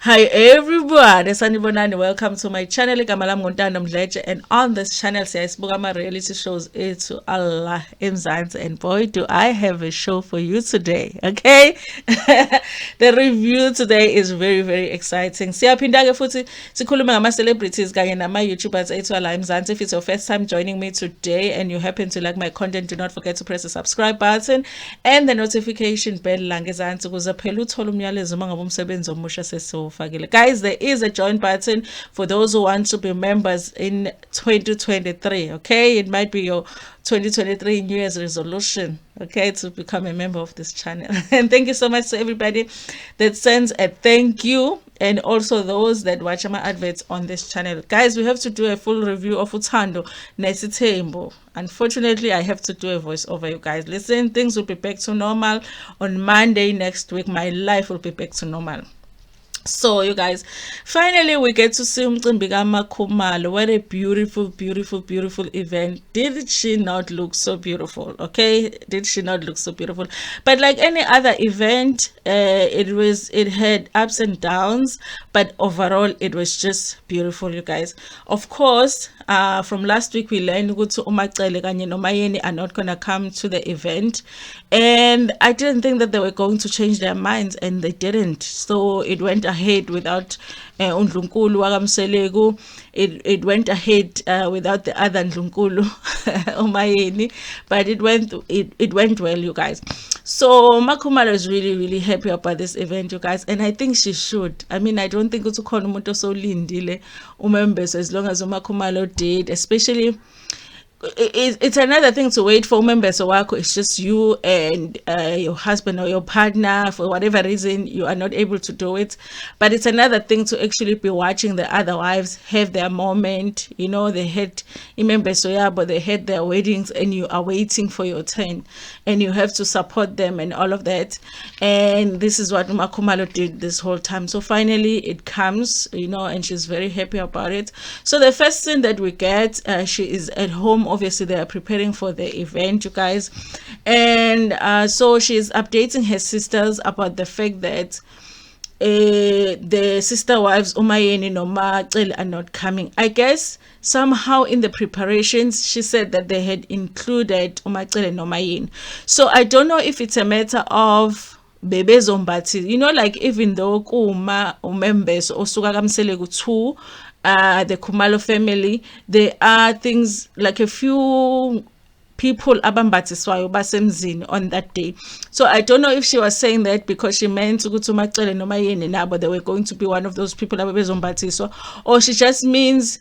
Hi everyone, sanibonani. Welcome to my channel. Igama lami Ntando Mdletshe, and on this channel siyasibuka ama reality shows ethu Allah emzansi, and boy do I have a show for you today. Okay? The review today is very exciting. Siyaphinda ke futhi sikhuluma ngama celebrities kanye nama YouTubers ethu la emzansi. If it's your first time joining me today and you happen to like my content, do not forget to press the subscribe button and the notification bell la ngezansi ukuze phela uthole umyalezo mangabe umsebenzi omusha sesofakile. Guys, there is a join button for those who want to be members in 2023. Okay, it might be your 2023 New Year's resolution, okay, to become a member of this channel. And thank you so much to everybody that sends a thank you, and also those that watch my adverts on this channel. Guys, we have to do a full review of Uthando Nesthembu. Unfortunately, I have to do a voiceover, you guys. Listen, things will be back to normal on Monday next week. My life will be back to normal. So you guys, finally we get to see Makhumalo. What a beautiful event. Did she not look so beautiful? Okay, did she not look so beautiful? But like any other event, it had ups and downs, but overall it was just beautiful, you guys. Of course, from last week we learned ukuthi uMakhumalo kanye noMayeni are not gonna come to the event, and I didn't think that they were going to change their minds, and they didn't. So it went ahead without uNdlunkulu wakamseleku. It went ahead without the other Ndlunkulu uMayeni, but it went well, you guys. So Makhumalo is really happy about this event, you guys, and I think she should. I mean, I don't think it's ukhona umuntu osolindile umembeso as long as Makhumalo did, especially. It's another thing to wait for members of work. It's just you and your husband or your partner, for whatever reason you are not able to do it. But it's another thing to actually be watching the other wives have their moment. You know, they had members, but they had their weddings, and you are waiting for your turn, and you have to support them and all of that. And this is what Makhumalo did this whole time. So finally it comes, you know, and she's very happy about it. So the first thing that we get, she is at home. Obviously they are preparing for the event, you guys, and so she's updating her sisters about the fact that the sister wives UMayeni no Mdletshe are not coming. I guess somehow in the preparations she said that they had included Mdletshe no Mayeni. So I don't know if it's a matter of bebezombathi, you know, like even though kuma members osuka kamseleku too, the Khumalo family, there are things like a few people abambathiswayo basemzini on that day. So I don't know if she was saying that because she meant ukuthi uMdletshe noMayeni nabo they were going to be one of those people ababezombathiswa, or she just means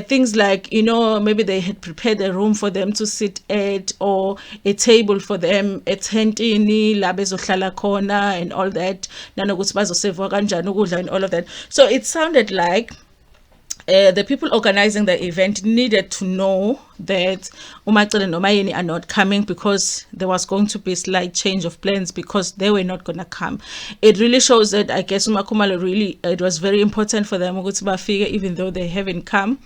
things like, you know, maybe they had prepared a room for them to sit at, or a table for them etentini la bezohlala khona and all that, nanokuthi bazosevwa kanjani ukudla and all of that. So it sounded like the people organizing the event needed to know that Mdletshe and UMayeni are not coming, because there was going to be a slight change of plans because they were not going to come. It really shows that I guess Makhumalo really, it was very important for them ukuthi bafike even though they haven't come.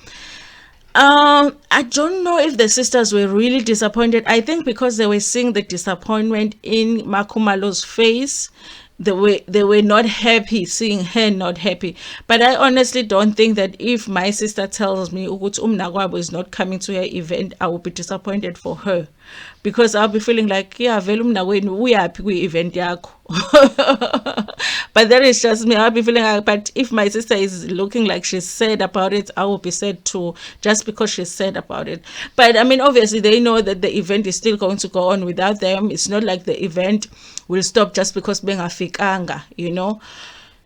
I don't know if the sisters were really disappointed. I think because they were seeing the disappointment in Makhumalo's face, they were not happy seeing her not happy. But I honestly don't think that if my sister tells me ukuthi MaNgwabe is not coming to her event, I will be disappointed for her, because I'll be feeling like, yeah, vele umnakwenu uyaphi kwi-event yakho. But that is just me. I'll be feeling like, but if my sister is looking like she's sad about it, I will be sad too, just because she's sad about it. But I mean, obviously they know that the event is still going to go on without them. It's not like the event will stop just because bengafikanga, you know.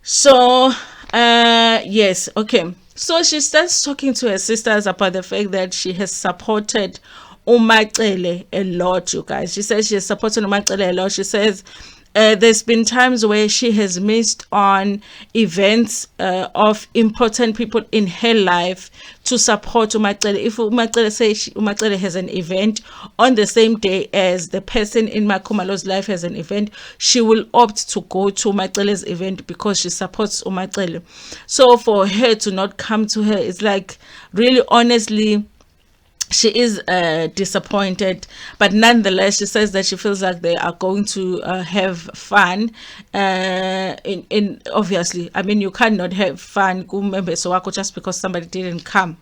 So yes, okay. So she starts talking to her sisters about the fact that she has supported uMdletshe a lot, you guys. She says she has supported uMdletshe a lot. She says there's been times where she has missed on events of important people in her life to support Mdletshe. If Mdletshe says Mdletshe has an event on the same day as the person in Makhumalo's life has an event, she will opt to go to Mdletshe's event because she supports Mdletshe. So for her to not come to her, it's like, really honestly, she is disappointed, but nonetheless she says that she feels like they are going to have fun. In obviously, I mean, you cannot have fun kumembese wako just because somebody didn't come,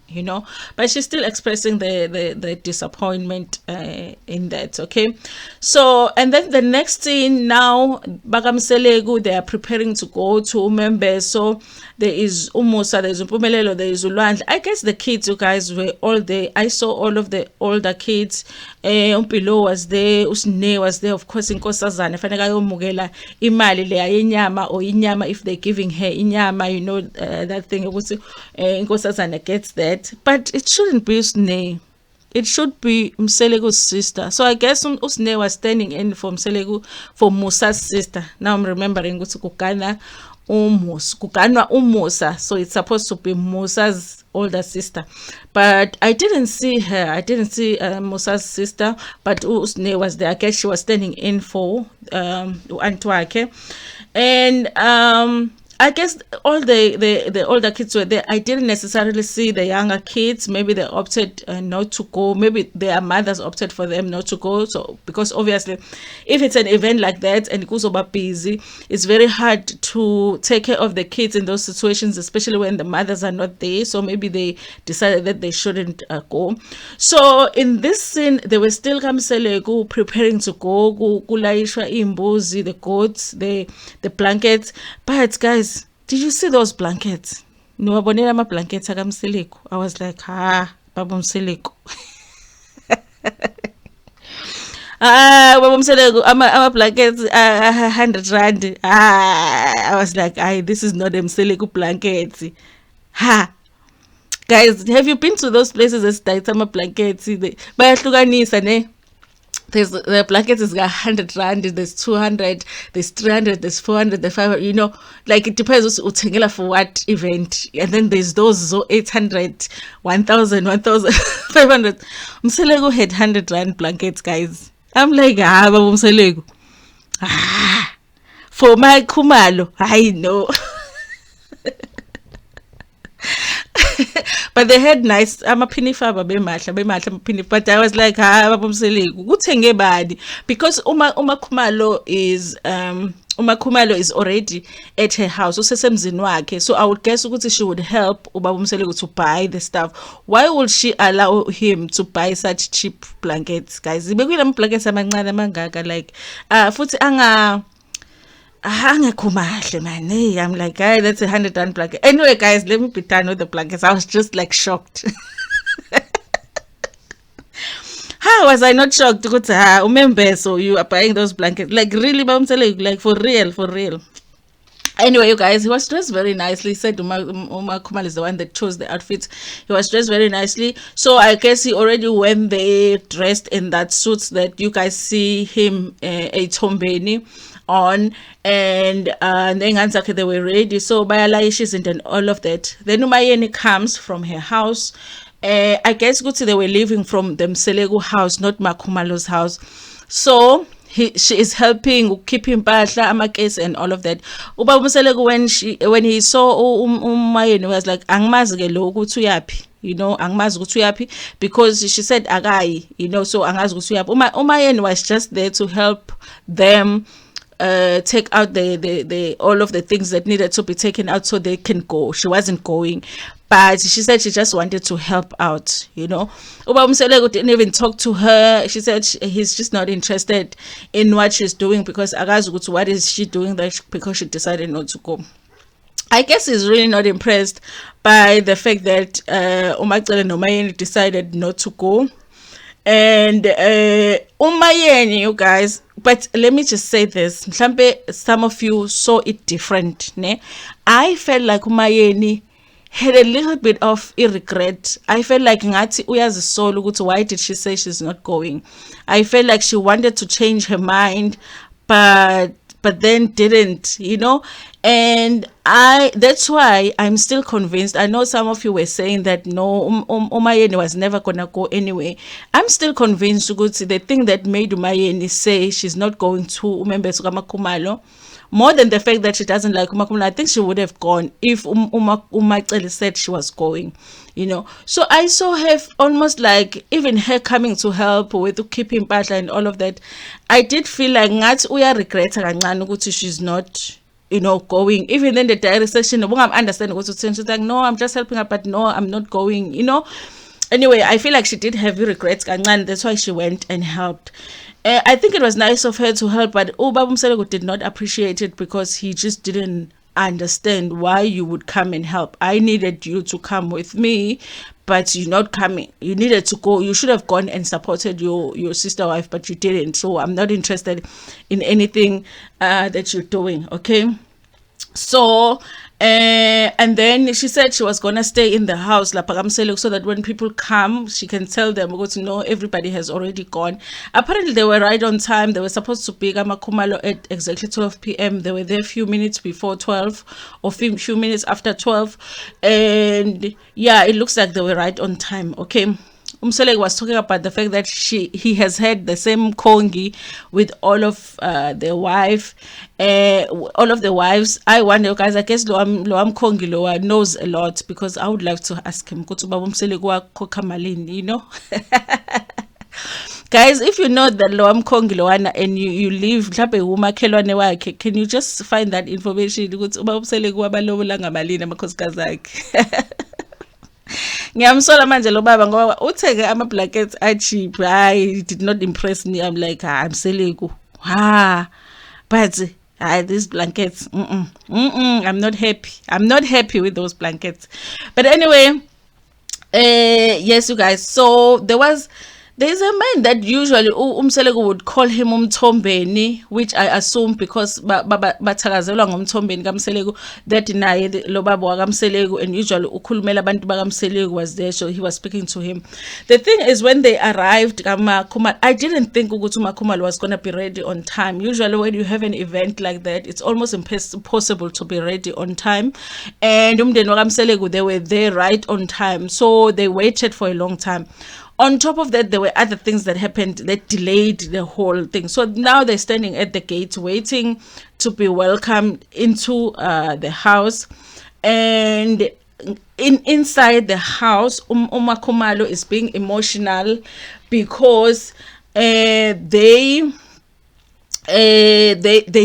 but she's still expressing the disappointment in that. Okay, so and then the next scene now, bakamselegu, they are preparing to go to umembe. So there is umusa, there is umpumelelo, there is ulwandle. I guess the kids, you guys, were all there. I saw all of the older kids. Umpilo was there, Usne was there, of course. Inkosazana fanele ayomukela imali le yenyama or inyama if they're giving her inyama, that thing ukuthi inkosazana gets that, but it shouldn't be Usne. It should be Mselegu's sister. So I guess Usne was standing in for Mselegu, for Musa's sister. Now I'm remembering ukuthi kuganwa umusa, so it's supposed to be Musa's older sister, but I didn't see her. I didn't see Musa's sister, but Usne was there. I guess she was standing in for Antwake, and I guess all the older kids were there. I didn't necessarily see the younger kids. Maybe they opted not to go. Maybe their mothers opted for them not to go. So because obviously, if it's an event like that and it goes over busy, it's very hard to take care of the kids in those situations, especially when the mothers are not there. So maybe they decided that they shouldn't go. So in this scene, they were still kamselegu preparing to go. Kulaishwa imbuzi, the goats, the blankets. But guys, did you see those blankets? Niwabonela ama blankets akamseleko. I was like, baba mseleko. Baba mseleko, ama blankets 100 rand. I was like, this is not a mseleko blankets. Guys, have you been to those places that ama blankets? Bayahlukanisa ne. The blankets is 100 rand, there's 200, there's 300, there's 400, there's 500, like it depends uthengela for what event. And then there's those 800, 1000, 1500. Mselego had 100 rand blankets, guys. I'm like, baba Mselego. For Makhumalo, I know. But they had nice amaphinifaba bemahle, but I was like, baba Mselego kuthenge bani, because uMakhumalo is already at her house usesemzini wakhe, so I would guess ukuthi she would help ubaba Mselego to buy the stuff. Why would she allow him to buy such cheap blankets, guys? Bekuyilama blankets amancane amangaka, like futhi man. Hey, I'm like, that's 100 rand blanket. Anyway, guys, let me be done with the blankets. I was just like shocked. How was I not shocked? Remember, so you are buying those blankets, like really, like for real. Anyway, you guys, he was dressed very nicely. He said Makhumalo is the one that chose the outfits. He was dressed very nicely. So I guess he already went there dressed in that suit that you guys see him a tombeni on, and then they were ready. So bayalaishes and all of that. Then UMayeni comes from her house. I guess they were leaving from the Mselego house, not Makhumalo's house. So she is helping keep him impahla amakesi and all of that. Uba Mselego, when he saw UMayeni, was like, angimazi ke lo ukuthi uyaphi, angimazi ukuthi uyaphi, because she said akayi, so angazi ukuthi uyaphi. UMayeni was just there to help them take out the all of the things that needed to be taken out so they can go. She wasn't going, but she said she just wanted to help out. Uba Mselego didn't even talk to her. She said he's just not interested in what she's doing, because akazi ukuthi what is she doing that, because she decided not to go. I guess he's really not impressed by the fact that uMacele and UMayeni decided not to go. And UMayeni, you guys, but let me just say this, mhlambe some of you saw it different, ne? I felt like UMayeni had a little bit of regret. I felt like ngathi uyazisola ukuthi why did she say she's not going. I felt like she wanted to change her mind, but then didn't, and that's why I'm still convinced. I know some of you were saying that no, UMayeni was never gonna go anyway. I'm still convinced ukuthi the thing that made UMayeni say she's not going to Makhumalo more than the fact that she doesn't like uMakhumalo. I think she would have gone if uMacele said she was going, you know. So I saw her almost like, even her coming to help with keeping Patla and all of that. I did feel like ngathi uya regret kancane ukuthi she's not, you know, going. Even then the diary session, I'm understanding what she's like, no, I'm just helping her, but no, I'm not going, you know. Anyway, I feel like she did have regrets kancane. That's why she went and helped. I think it was nice of her to help, but Ubaba Mseleko did not appreciate it because he just didn't understand why you would come and help. I needed you to come with me, but you're not coming. You needed to go. You should have gone and supported your sister wife, but you didn't. So I'm not interested in anything that you're doing, okay? So and then she said she was gonna stay in the house so that when people come she can tell them, because no, everybody has already gone. Apparently they were right on time. They were supposed to be Makhumalo at exactly 12 p.m. They were there a few minutes before 12 or few minutes after 12, and yeah, it looks like they were right on time, okay. Umseleko was talking about the fact that he has had the same kongi with all of the wife, all of the wives. I wonder, guys, I guess lo kongi lo knows a lot, because I would like to ask him, you know. Guys, if you know that lo kongi loana and you live can you just find that information? Ngiyamsola manje lo baba ngoba utheke ama blankets cheap. I did not impress me. I'm like, I'm Seleko. But these blankets, I'm not happy. I'm not happy with those blankets. But anyway, yes, you guys. So there's a man that usually Umseleko would call him Umthombeni, which I assume because bathakazelwa ngomthombeni kaMseleko, that naye lo baba wakaMseleko, and usually ukhulumela abantu bakaMseleko was there, so he was speaking to him. The thing is, when they arrived, I didn't think ukuthi Makhumalo was going to be ready on time. Usually when you have an event like that, it's almost impossible to be ready on time, and umndeni wakaMseleko, they were there right on time, so they waited for a long time. On top of that, there were other things that happened that delayed the whole thing. So now they're standing at the gate waiting to be welcomed into the house. And inside the house, Makhumalo is being emotional because they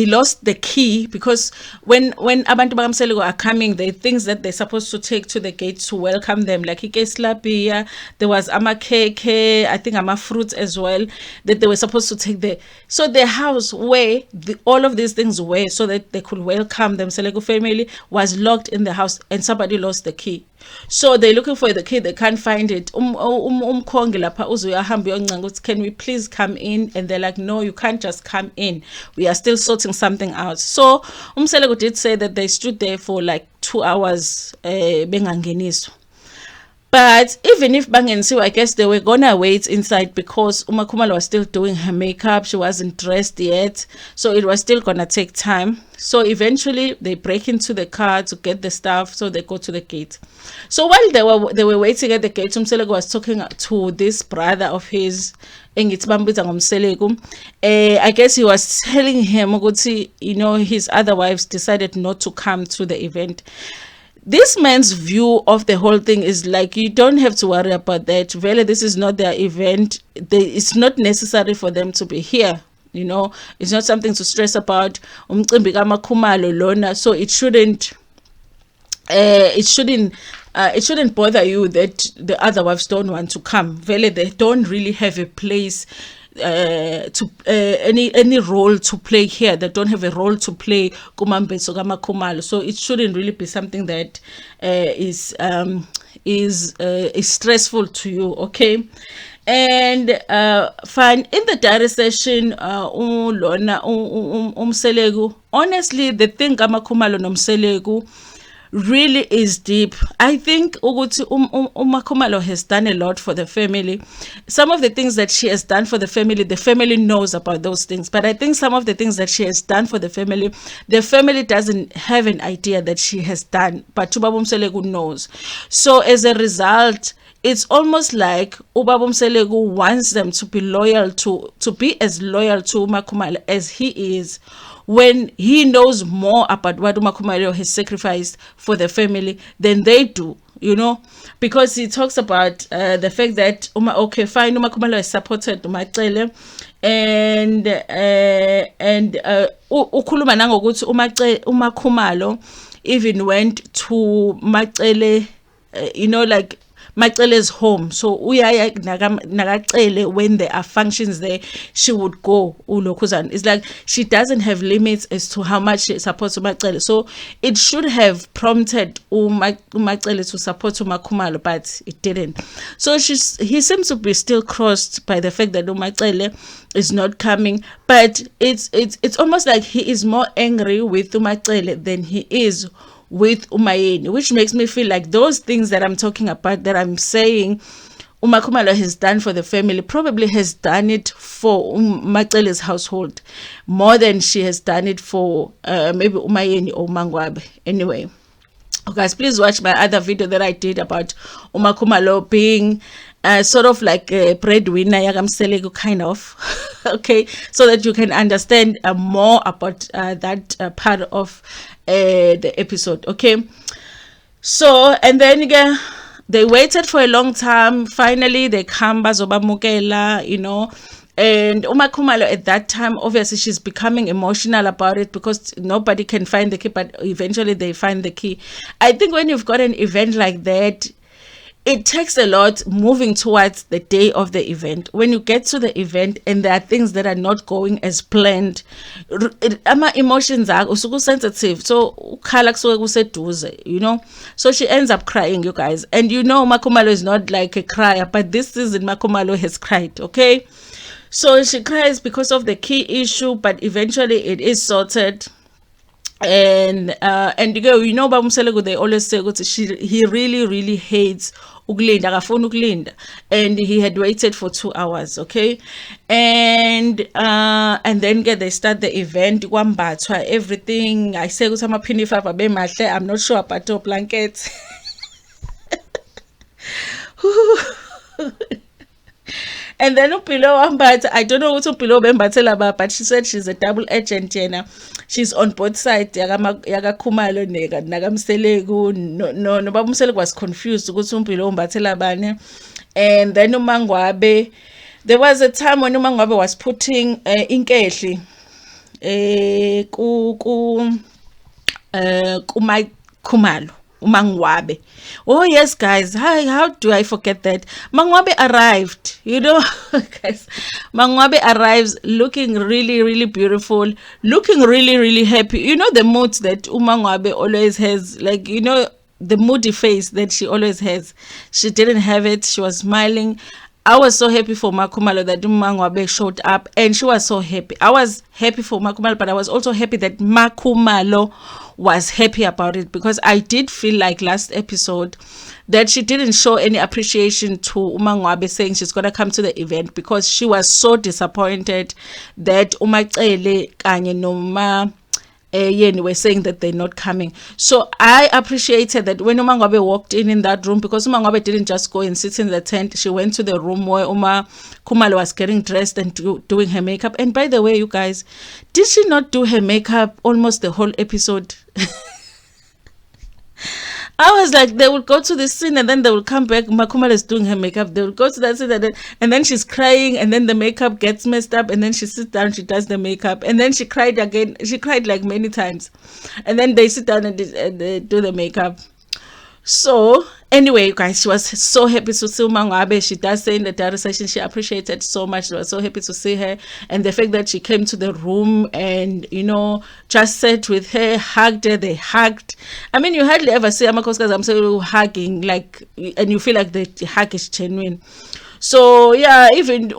lost the key, because when abantu bakaMseleko are coming, they things that they're supposed to take to the gate to welcome them, like ikeslapia, there was amakeke, I think fruits as well, that they were supposed to take there. So the house where all of these things were, so that they could welcome them, Seleko family, was locked in the house, and somebody lost the key. So they're looking for the key, they can't find it. Can we please come in? And they're like, no, you can't just come in, we are still sorting something out. So Umseleko did say that they stood there for like 2 hours bengangeniswa. But even if bangenisiwe, I guess they were gonna wait inside, because Makhumalo was still doing her makeup, she wasn't dressed yet, so it was still gonna take time. So eventually they break into the car to get the stuff, so they go to the gate. So while they were waiting at the gate, Umseleko was talking to this brother of his, I guess he was telling him, you know, his other wives decided not to come to the event. This man's view of the whole thing is like, you don't have to worry about that. Really, this is not their event. It's not necessary for them to be here. You know, it's not something to stress about. So it shouldn't bother you that the other wives don't want to come. Really, they don't really have a place any role to play here. They don't have a role to play kumambeso kaMakhumalo, so it shouldn't really be something that is stressful to you, okay. And fine, in the diary session, Umseleko, honestly, the thing kaMakhumalo noMseleko really is deep. I think Makhumalo has done a lot for the family. Some of the things that she has done for the family knows about those things. But I think some of the things that she has done for the family doesn't have an idea that she has done. But Ubaba Mseleko knows. So as a result, it's almost like Ubaba Mseleku wants them to be loyal to be as loyal to Makhumalo as he is, when he knows more about what Makhumalo has sacrificed for the family than they do, you know, because he talks about the fact that okay, fine, Makhumalo has supported Umacele, and ukhuluma nangokuthi uMakhumalo even went to Macele, you know, like Macele's home. So uyaya nakacele, when there are functions there, she would go ulokhuzana. It's like she doesn't have limits as to how much she supports Macele. So it should have prompted Macele to support Makhumalo, but it didn't. So he seems to be still crossed by the fact that Macele is not coming, but it's almost like he is more angry with Macele than he is with UMayeni, which makes me feel like those things that I'm talking about, that I'm saying Makhumalo has done for the family, probably has done it for Macele's household more than she has done it for maybe UMayeni or MaNgwabe. Anyway, guys, please watch my other video that I did about Makhumalo being sort of like a breadwinner, yakamseleko kind of, okay, so that you can understand more about that part of the episode, okay. So, and then again, they waited for a long time. Finally, they come bazobamukela, you know. And Makhumalo at that time, obviously, she's becoming emotional about it because nobody can find the key, but eventually they find the key. I think when you've got an event like that, it takes a lot moving towards the day of the event. When you get to the event and there are things that are not going as planned, ama emotions are usuku sensitive, so ukhala kusuke kuseduze, you know. So she ends up crying, you guys. And you know Makhumalo is not like a crier, but this season Makhumalo has cried, okay. So she cries because of the key issue, but eventually it is sorted. And you know Bamseleku, they always say he really hates ukulinda, akafuna ukulinda, and he had waited for 2 hours, okay. And then they start the event, kwambathwa everything. I say ukuthi amaphinifa abe mahle. I'm not sure about the blankets. And then Upilo, but I don't know what Upilo Bembatela, but she said she's a double agent, Jenna. She's on both sides. Yaga Kumalo nega, Nagamselegu, no Babumselegu was confused. Upilo Batela Bane. And then MaNgwabe. There was a time when MaNgwabe was putting Inkeshli Makhumalo. MaNgwabe. Oh yes, guys. How do I forget that? MaNgwabe arrived. You know, guys. MaNgwabe arrives looking really beautiful, looking really happy. You know the mood that MaNgwabe always has, like, you know, the moody face that she always has. She didn't have it. She was smiling. I was so happy for Makhumalo that MaNgwabe showed up, and she was so happy. I was happy for Makhumalo, but I was also happy that Makhumalo was happy about it, because I did feel like last episode that she didn't show any appreciation to MaNgwabe saying she's going to come to the event, because she was so disappointed that Umacele kanye noma Yeni were saying that they're not coming. So I appreciated that when MaNgwabe walked in that room, because MaNgwabe didn't just go and sit in the tent. She went to the room where Makhumalo was getting dressed and doing her makeup. And by the way, you guys, did she not do her makeup almost the whole episode? I was like, they will go to this scene and then they will come back. Makhumalo is doing her makeup. They will go to that scene and then she's crying, and then the makeup gets messed up, and then she sits down, she does the makeup, and then she cried again. She cried like many times, and then they sit down and they do the makeup. So anyway, guys, she was so happy to see MaNgwabe. She does say in the diary session she appreciated so much. She was so happy to see her, and the fact that she came to the room and, you know, just sat with her, hugged her. They hugged. I mean, you hardly ever see Amakoska's hugging, like, and you feel like the hug is genuine. So yeah, even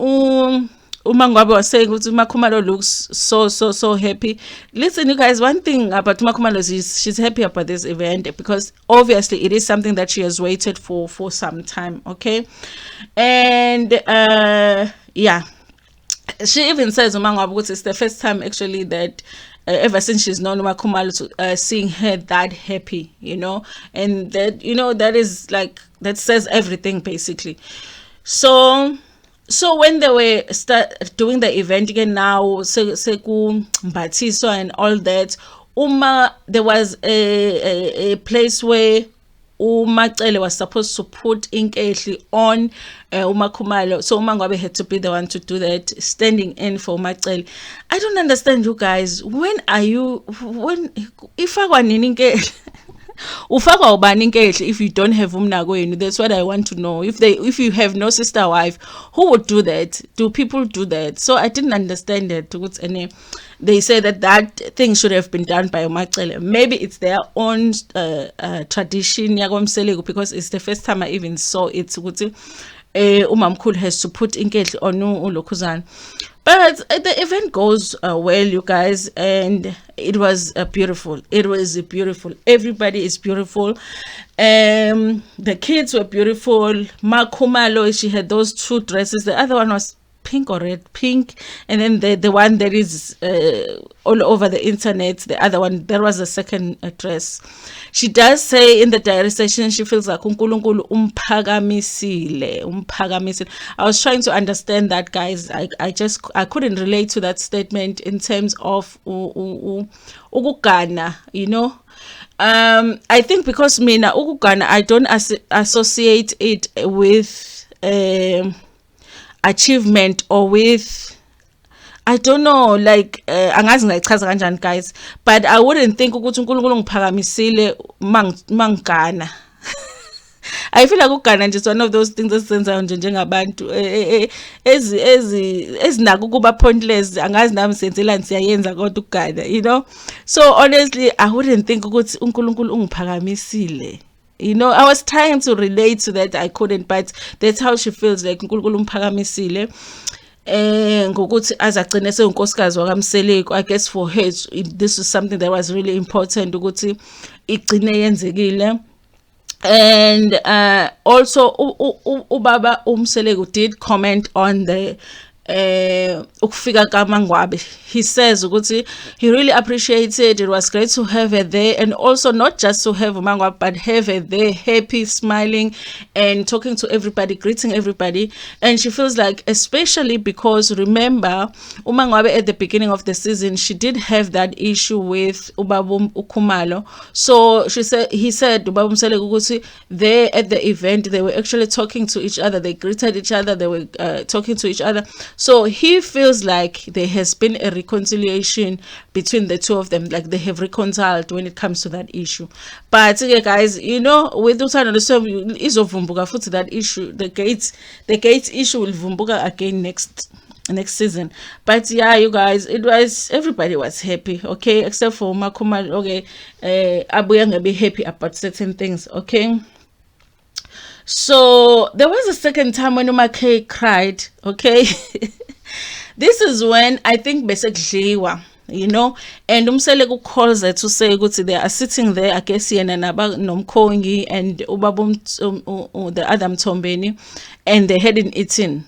MaNgwabe was saying Makhumalo looks so happy. Listen, you guys, one thing about Makhumalo is she's happy about this event, because obviously it is something that she has waited for some time, okay. And yeah, she even says MaNgwabe it's the first time actually that ever since she's known Makhumalo, to seeing her that happy, and that, that is like, that says everything basically. So when they were start doing the event again now, Mbathiswa and all that, there was a place where uMacele was supposed to put Inkehli on uMakhumalo. So MaNgwabe had to be the one to do that, standing in for uMacele. I don't understand, you guys. If I want Inkehli, ufakwa ubani Inkehli if you don't have umnakwenu? That's what I want to know. If you have no sister wife, who would do that? Do people do that? So I didn't understand it. They say that thing should have been done by uMacele. Maybe it's their own tradition, because it's the first time I even saw it. Umamkhulu has to put Inkehli on uLokhuzana. But the event goes well, you guys, and it was beautiful. It was beautiful. Everybody is beautiful. The kids were beautiful. Makhumalo, she had those 2 dresses. The other one was pink or red, pink, and then the one that is all over the internet, the other one, there was a second dress. She does say in the diary session she feels like uNkulunkulu umphakamisile. I was trying to understand that, guys. I couldn't relate to that statement in terms of ukugana, I think because mina ukugana, I don't associate it with achievement or with, I don't know, like angazi ngayichaza kanjani, guys, but I wouldn't think ukuthi uNkulunkulu ngiphakamisile mangana. I feel like ukugana nje is one of those things esizenzayo nje njengabantu ezinako ukuba pointless, angazi nami senzelani siyayenza kodwa ukugana, so honestly I wouldn't think ukuthi uNkulunkulu ungiphakamisile. I was trying to relate to that, I couldn't, but that's how she feels, like uNkulunkulu umphakamisile ngokuthi azagcine seyinkosikazi wakaMseleko. I guess for her this was something that was really important ukuthi igcine yenzekile. And also ubaba uMseleko did comment on the ukufika kaMaNgwabe. He says ukuthi he really appreciated it. It was great to have her there, and also not just to have MaNgwabe, but have her there happy, smiling and talking to everybody, greeting everybody. And she feels like, especially because remember uMaNgwabe at the beginning of the season, she did have that issue with Ubaba Ukhumalo. So he said Ubaba Mseleko ukuthi there at the event they were actually talking to each other, they greeted each other, they were talking to each other. So he feels like there has been a reconciliation between the two of them, like they have reconciled when it comes to that issue. But guys, with Uthando izovumbuka futhi that issue, the gates issue will vumbuka again next season. But yeah, you guys, everybody was happy, okay, except for Makhumalo. Okay, abuya ngabe happy about certain things, okay. So there was a second time when uMakhe cried, okay. This is when I think basically and uMseleko calls her to say ukuthi they are sitting there, I guess yena nomkhongi and ubaba the other Mthombeni, and they hadn't eaten,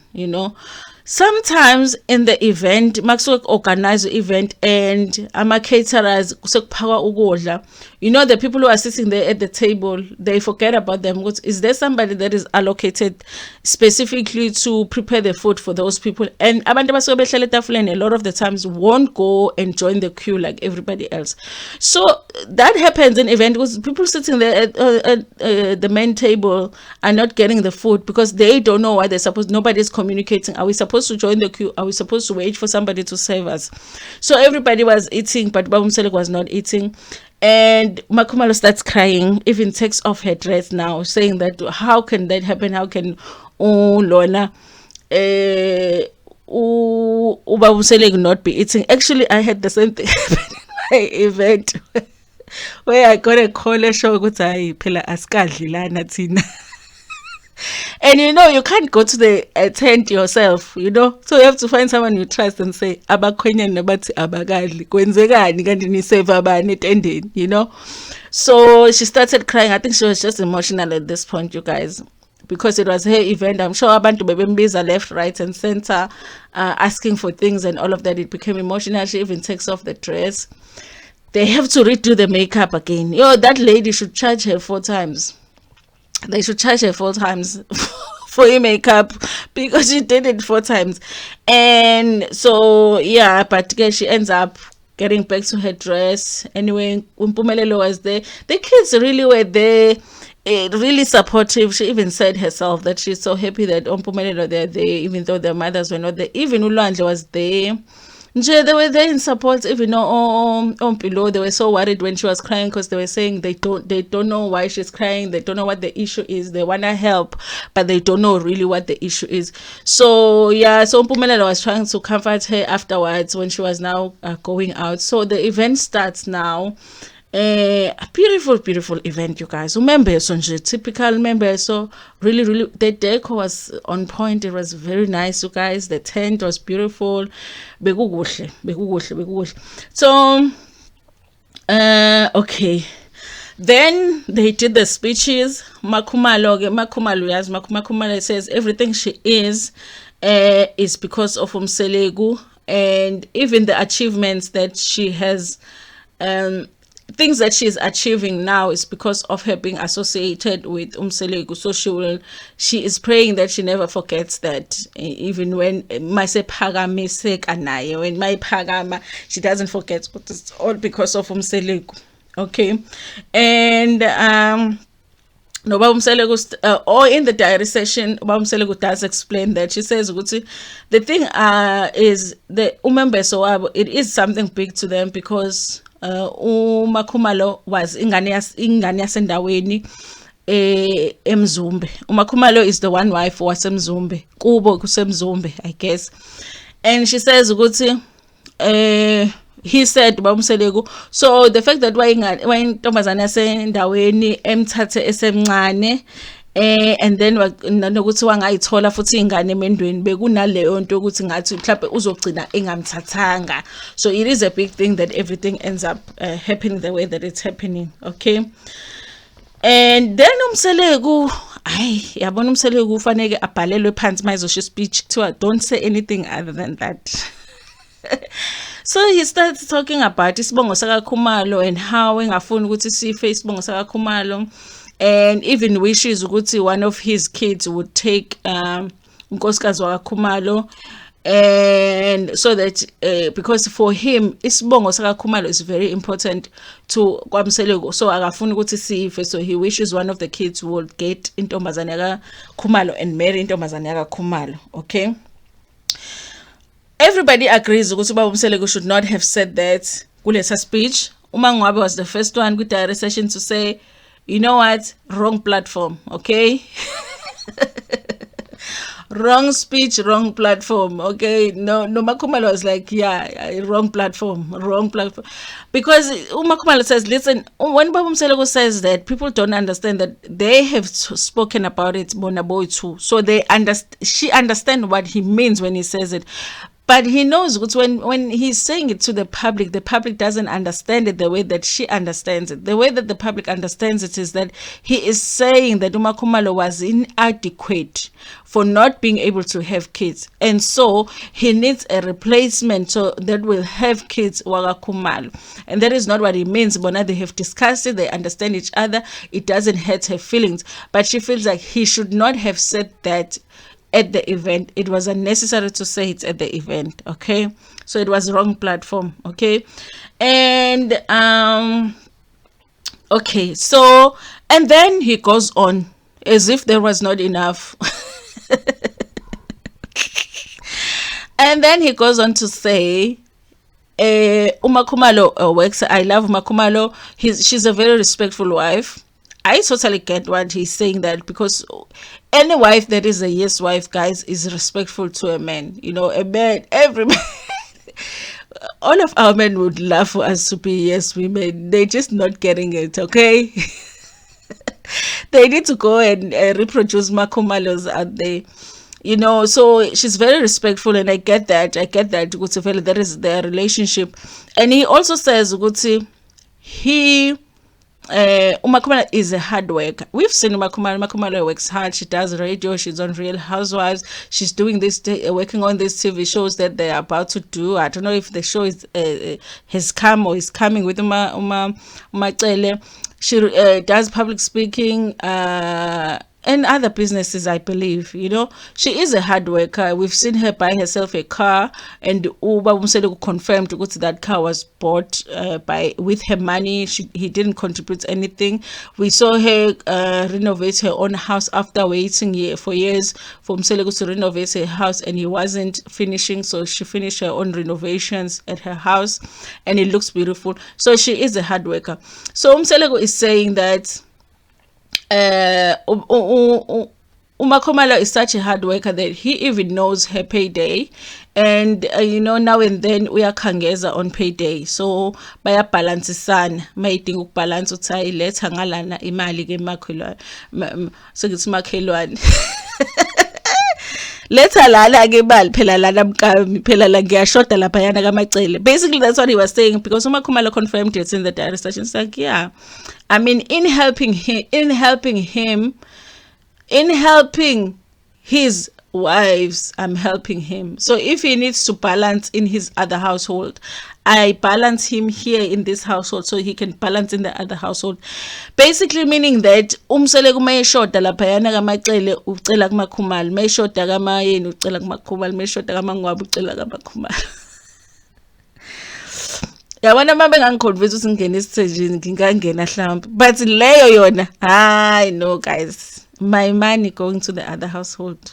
Sometimes in the event, Maxwell organize the event and ama-caterers kusephakwa ukudla. The people who are sitting there at the table, they forget about them. Is there somebody that is allocated specifically to prepare the food for those people? And abantu abasuke behlala etafuleni a lot of the times won't go and join the queue like everybody else. So that happens in event because people sitting there at the main table are not getting the food because they don't know why they're supposed. Nobody's communicating. Are we supposed to join the queue? Are we supposed to wait for somebody to serve us? So everybody was eating, but Baba Mseleko was not eating. And Makhumalo starts crying, even takes off her dress now, saying that how can that happen? How can Lona Baba Mseleko not be eating? Actually, I had the same thing happen in my event where I got a call a show ukuthi phela asikadli lana thina. And you can't go to the tent yourself, so you have to find someone you trust and say abakhwenyana nabathi abakadli kwenzekani kanti ni save abani etendeni, So she started crying. I think she was just emotional at this point, you guys, because it was her event. I'm sure abantu bebembiza left, right, and center, asking for things and all of that. It became emotional. She even takes off the dress. They have to redo the makeup again. Yo, that lady should charge her 4 times. They should charge her 4 times for your makeup, because she did it 4 times. And so, yeah, but she ends up getting back to her dress. Anyway, Umpumelelo was there. The kids really were there. Really supportive. She even said herself that she's so happy that Umpumelelo they're there, even though their mothers were not there. Even Ulwandle was there. They were there in support. Even below, they were so worried when she was crying, because they were saying they don't know why she's crying. They don't know what the issue is. They wanna help, but they don't know really what the issue is. So yeah, so Mpumelelo was trying to comfort her afterwards when she was now going out. So the event starts now. A beautiful event, you guys. Remember, so typical member. So really, the decor was on point. It was very nice, you guys. The tent was beautiful. Bekukuhle. So, okay. Then they did the speeches. Makhumalo says everything she is because of Umselegu, and even the achievements that she has. Things that she's achieving now is because of her being associated with Umselegu. So she is praying that she never forgets that, even when my Pagama, she doesn't forget, but it's all because of Umselegu. Okay. And no, or in the diary session, Umselegu does explain that. She says, the thing is the umembeso, it is something big to them, because Makhumalo was ingane yasendaweni eMzumbe. Makhumalo is the one wife waseMzumbe. Kubo kuseMzumbe, I guess. And she says he said Umselegu, so the fact that when intombazana yasendaweni emthathe esemncane, and then nokuthi wangayithola futhi ingane emendweni, bekunaleyo nto ukuthi ngathi mhlawumbe uzogcina engamthathanga. So it is a big thing that everything ends up happening the way that it's happening. Okay. And then Umselegu, yabona Umselegu ufanele abhalelwe phansi mayizosho speech kuthiwa don't say anything other than that. So he starts talking about isibongo sakaKhumalo and how engafuni ukuthi sife isibongo sakaKhumalo, and even wishes ukuthi one of his kids would take unkosikazi wakaKhumalo, and so that because for him isibongo sakaKhumalo is very important to kwaMselegu, so akafuni ukuthi sife. So he wishes one of the kids would get intombazane yakaKhumalo and marry intombazane yakaKhumalo. Okay. Everybody agrees ukuthi Umselegu should not have said that kulesa speech. MaNgwabe was the first one with the session to say, you know what, wrong platform. Okay. Wrong speech, wrong platform. Okay. No, Makhumalo was like, yeah, wrong platform. Because Makhumalo says, listen, when Umselegu says that, people don't understand that they have spoken about it, Bonaboy too. So she understands what he means when he says it. But he knows when he's saying it to the public doesn't understand it the way that she understands it. The way that the public understands it is that he is saying that Makhumalo was inadequate for not being able to have kids. And so he needs a replacement so that will have kids wakaKhumalo. And that is not what he means. But they have discussed it, they understand each other. It doesn't hurt her feelings. But she feels like he should not have said that at the event. It was unnecessary to say it at the event. Okay, so it was wrong platform. Okay. And okay, so and then he goes on as if there was not enough. And then he goes on to say Makhumalo works. I love Makhumalo. She's a very respectful wife. I totally get what he's saying, that because any wife that is a yes wife, guys, is respectful to a man. You know, a man, every man, all of our men would love for us to be yes women. They're just not getting it, okay? They need to go and reproduce Makhumalos out there. You know, so she's very respectful, and I get that. That is their relationship. And he also says, he Makhumalo is a hard worker. We've seen Makhumalo works hard. She does radio. She's on Real Housewives. She's doing working on these TV shows that they're about to do. I don't know if the show has come or is coming with Mdletshe. She does public speaking. And other businesses, I believe, she is a hard worker. We've seen her buy herself a car, and Uba Umsele confirmed that car was bought with her money. He didn't contribute anything. We saw her renovate her own house after waiting for years for Umsele to renovate her house, and he wasn't finishing, so she finished her own renovations at her house, and it looks beautiful. So she is a hard worker. So Umsele is saying that Makhumalo is such a hard worker that he even knows her payday, and now and then uyakhangeza on payday, so bayabalance-isana mayidinga ukubalance ukuthi hayi letha ngalana imali ke sokuthi makhelwane letha lana ke imali phela lana mkami phela la ngiyashoda laphayana kaMacele. Basically that's what he was saying, because Makhumalo confirmed it in the diary station. It's like, yeah, I mean, in helping his wives, I'm helping him. So if he needs to balance in his other household, I balance him here in this household so he can balance in the other household. Basically meaning that umsele kumayeshoda laphayana kaMacele ucela kuMakhumalo, mayeshoda kaMayeni ucela kuMakhumalo, mayeshoda kaMaNgwabe ucela kaMakhumalo. Yabona mama bengangiconvince ukuthi ngingene esithenjini ngingangena mhlawumbe, but leyo yona hayi no guys, my money going to the other household.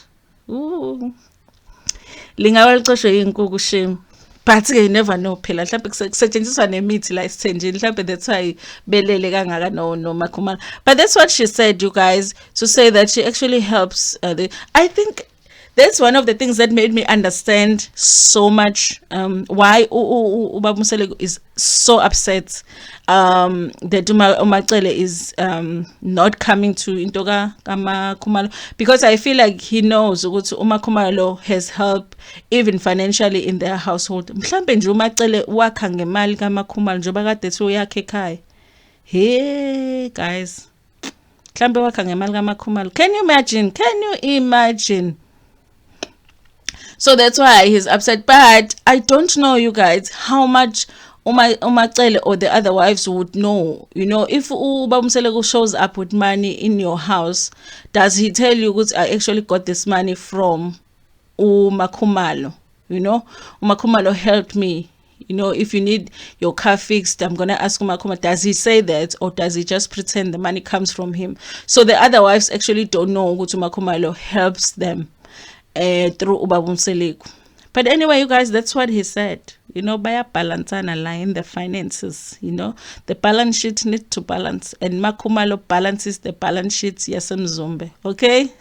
Lingawa licoshwe yinkukhu shame, but you never know phela mhlawumbe kusetshenziswa nemithi la esithenjini, mhlawumbe that's why belele kangaka no Makhumalo. But that's what she said, you guys, to say that she actually helps I think that's one of the things that made me understand so much why Ubaba Msele is so upset that Mdletshe is not coming to Intoka Makhumalo, because I feel like he knows ukuthi Makhumalo has helped even financially in their household. Mhlambe nje Mdletshe wakha ngemali kaMakhumalo njengoba kade ethi uyakhe ekhaya. Hey guys, mhlambe wakha ngemali kaMakhumalo. Can you imagine? So that's why he's upset. But I don't know, you guys, how much Mdletshe or the other wives would know. If Ubaba Msele shows up with money in your house, does he tell you, I actually got this money from Makhumalo? Makhumalo helped me. If you need your car fixed, I'm going to ask Makhumalo. Does he say that, or does he just pretend the money comes from him? So the other wives actually don't know Makhumalo helps them through Ubaba Msele. But anyway, you guys, that's what he said. Baya balancana la in the finances. The balance sheet needs to balance, and Makhumalo balances the balance sheets. Yasemzumbe, okay?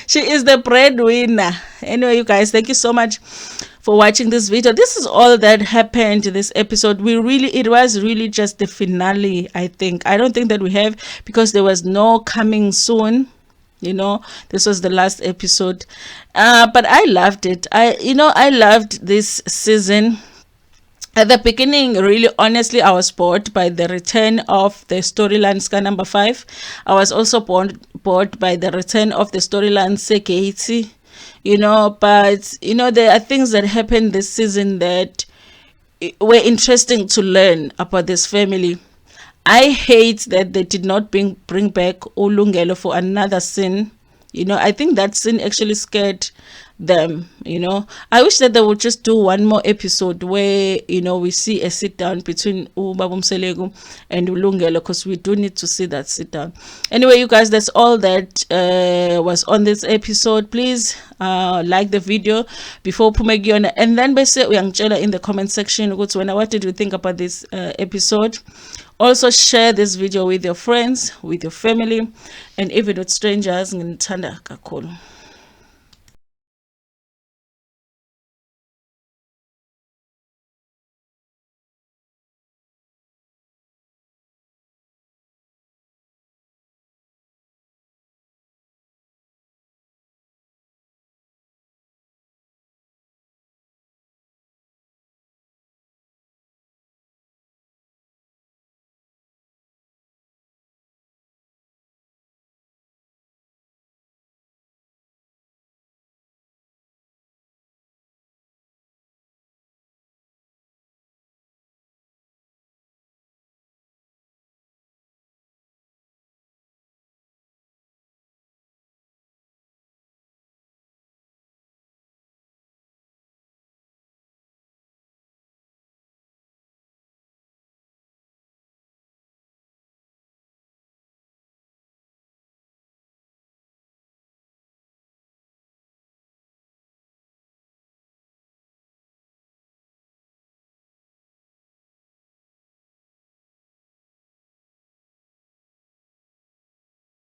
She is the breadwinner. Anyway, you guys, thank you so much for watching this video. This is all that happened in this episode. It was really just the finale. I don't think that we have, because there was no coming soon. This was the last episode, but I loved it. I loved this season. At the beginning, really honestly, I was bored by the return of the storyline Ska number 5. I was also bored by the return of the storyline Seketi. But there are things that happened this season that were interesting to learn about this family. I hate that they did not bring back Ulungelo for another scene. I think that scene actually scared them. I wish that they would just do one more episode where we see a sit down between Ubaba Msele and Ulungelo, because we do need to see that sit down. Anyway, you guys, that's all that was on this episode. Please like the video before Pumegiona, and then basically in the comment section what did you think about this episode. Also share this video with your friends, with your family, and even with strangers. Ntando kakhulu.